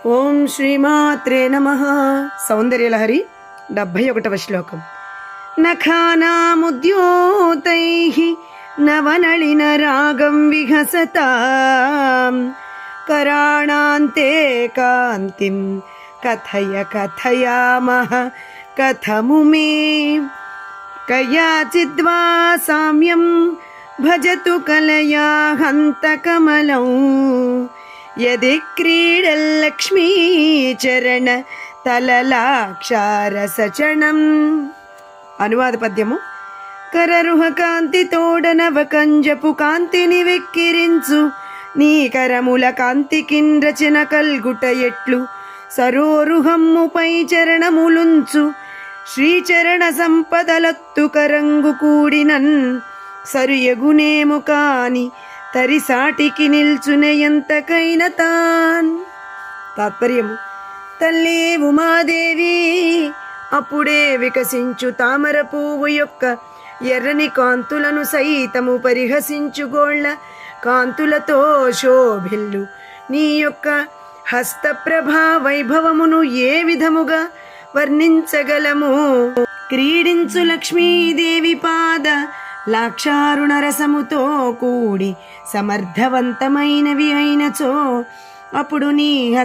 ఓం శ్రీమాత్రే నమః. సౌందర్యలహరి 71వ శ్లోకం. నఖానాముద్యోతైః నవనళిన రాగం విహసతాం కరాణాంతే కాంతిం కథయ కథయామః కథము మే కయాచిద్వా సామ్యం భజతు కలయా హంతకమలం యది క్రీడల్లక్ష్మీ చరణ తలలాక్షారసచణం. అనువాద పద్యము. కరరుహ కాంతి తోడనవ కంజపు కాంతిని వెక్కిరించు నీ కరముల కాంతికిన్ రచన కల్గుట ఎట్లు సరోరుహమ్ముపై చరణములుంచు శ్రీచరణ సంపదలత్తు కరంగు కూడినన్ సరియగునేము కాని తరిసాటికి నిల్చునే ఎంతకైన తాన్. తాత్పర్యము. తల్లి ఉమాదేవి అప్పుడే వికసించు తామర పువ్వు యొక్క ఎర్రని కాంతులను సైతము పరిహసించు గోళ్ళ కాంతులతో శోభిల్లు నీ యొక్క హస్తప్రభా వైభవమును ఏ విధముగా వర్ణించగలము? క్రీడించు లక్ష్మీదేవి పాద లాక్షారుణ రసముతో కూడి సమర్థవంతమైనవి అయినచో అప్పుడు నీ